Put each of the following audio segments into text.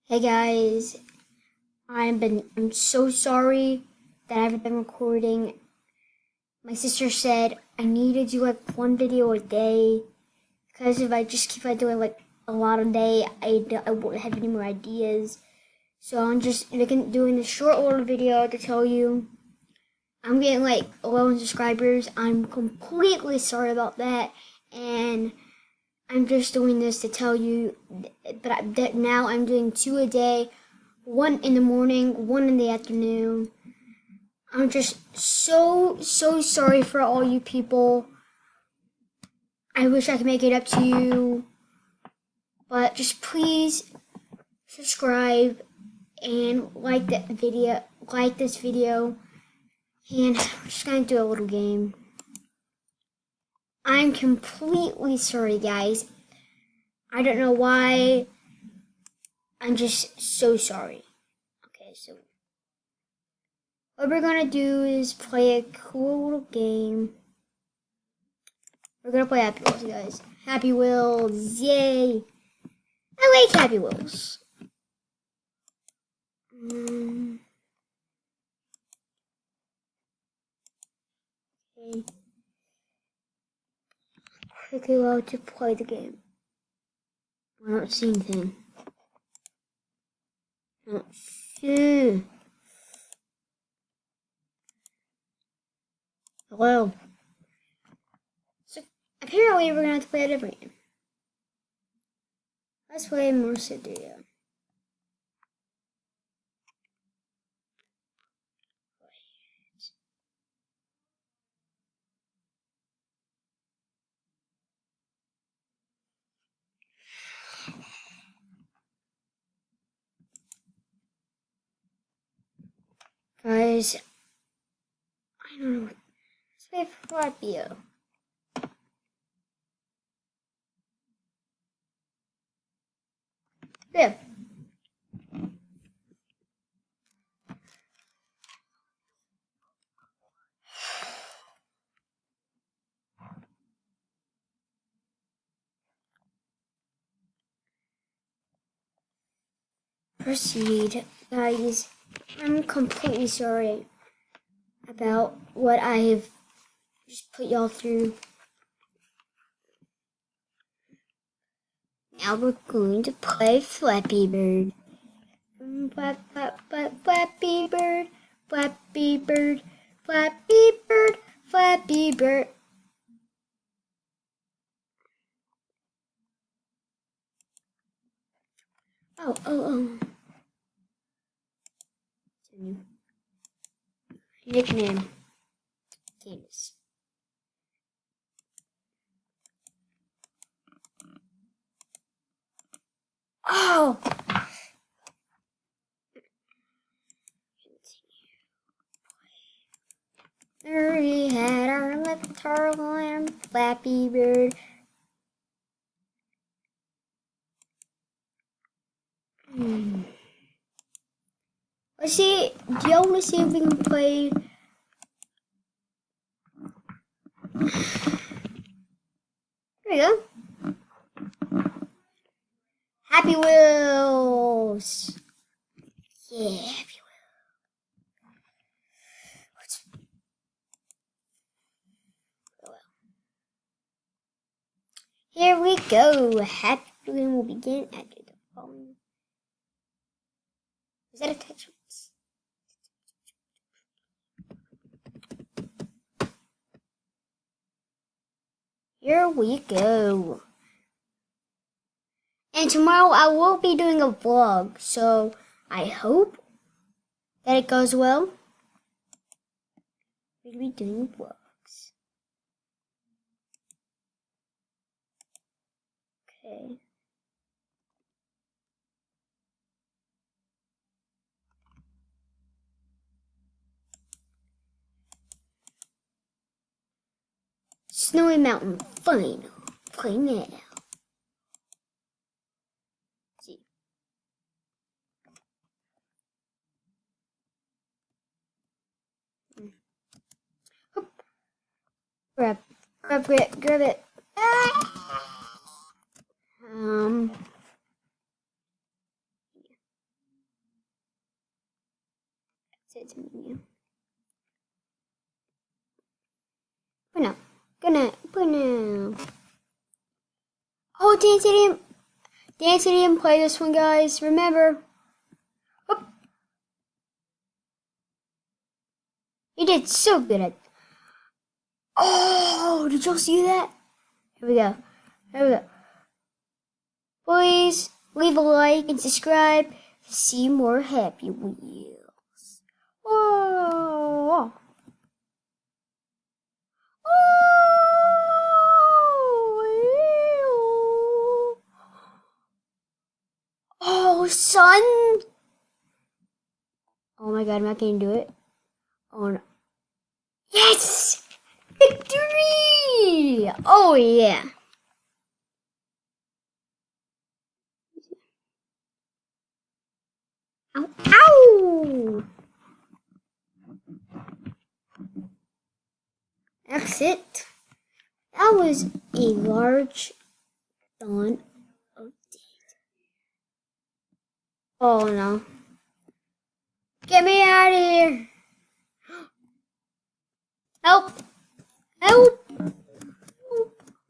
Hey guys, I'm so sorry that I haven't been recording. My sister said I need to do like one video a day because if I just keep on doing like a lot a day, I won't have any more ideas. So I'm just doing this short little video to tell you I'm getting like 11 subscribers. I'm completely sorry about that, and I'm just doing this to tell you that now I'm doing two a day, one in the morning, one in the afternoon. I'm just so sorry for all you people. I wish I could make it up to you, but just please subscribe and like this video, and we're just gonna do a little game. I'm completely sorry, guys. I don't know why. I'm just so sorry. Okay, so what we're gonna do is play a cool little game. We're gonna play Happy Wheels, guys. Happy Wheels, yay! I like Happy Wheels. Okay. Quickly allowed to play the game. I don't see anything. I don't see. Hello. So apparently we're gonna have to play a different game. Let's play Mercedes. Guys, I don't know. Let's play Fabio. Yeah. Proceed, guys. I'm completely sorry about what I have just put y'all through. Now we're going to play Flappy Bird. Flappy Bird, Flappy Bird, Flappy Bird, Flappy Bird. Oh. Nickname. Candace. Oh! We had our little lamb, Flappy Bird. Let's see. Do y'all want to see if we can play? There we go. Happy Wheels. Yeah, Happy Wheels. Here we go. Happy Wheels will begin after the following. Is that a touch? Here we go. And tomorrow I will be doing a vlog, so I hope that it goes well. We'll be doing vlogs. Okay. Snowy Mountain Final. Play now. See. Grab it. Um. It's menu. But no. Oh, Dance didn't play this one, guys. Remember. Oop. He did so good at. Oh, did y'all see that? Here we go. Please leave a like and subscribe to see more Happy Wheels. Oh. Oh, son! Oh my god, I'm not gonna do it. Oh no. Yes! Victory! Oh yeah. Ow! Ow! That's it. That was a large dawn of day. Oh no. Get me out of here! Help! Help!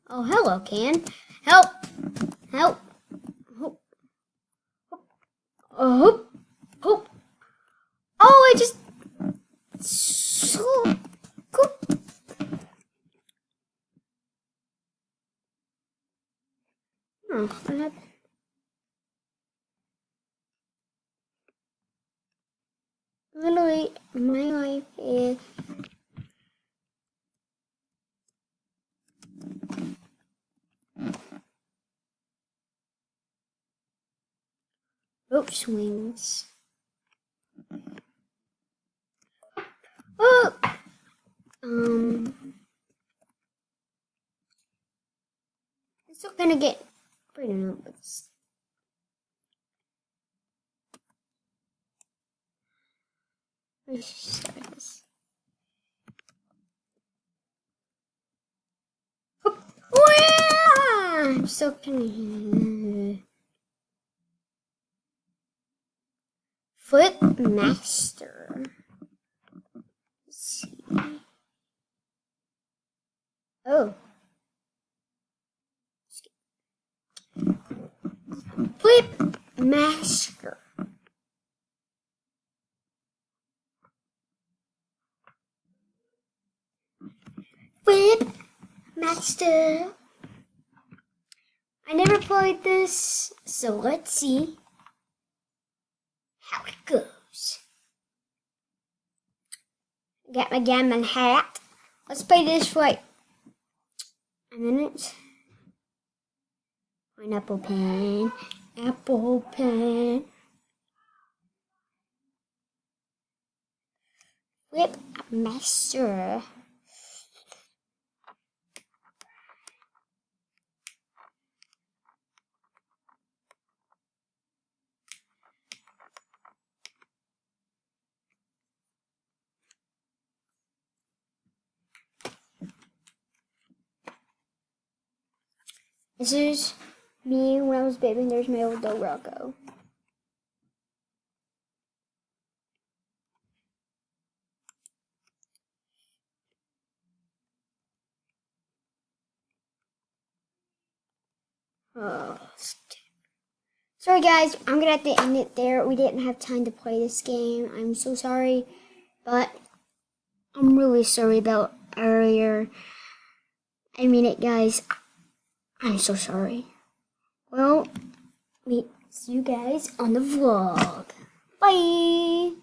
Oh, hello, Can. Help! Help! Help! Help! Help! Oh, I just... So cool. Oh, what happened? Literally, my life is... rope swings. Oh! It's still gonna get pretty numbers. Let's start this. I'm still gonna Flip Master. Let's see. Oh. Flip Master. Flip Master. I never played this, so let's see how it goes. Got my gammon hat. Let's play this for like a minute. Pineapple pen. Apple pen. Flip Master. This is me when I was a baby, and there's my old dog Rocco. Oh, sorry guys, I'm gonna have to end it there. We didn't have time to play this game. I'm so sorry, but I'm really sorry about earlier. I mean it, guys. I'm so sorry. Well, see you guys on the vlog. Bye!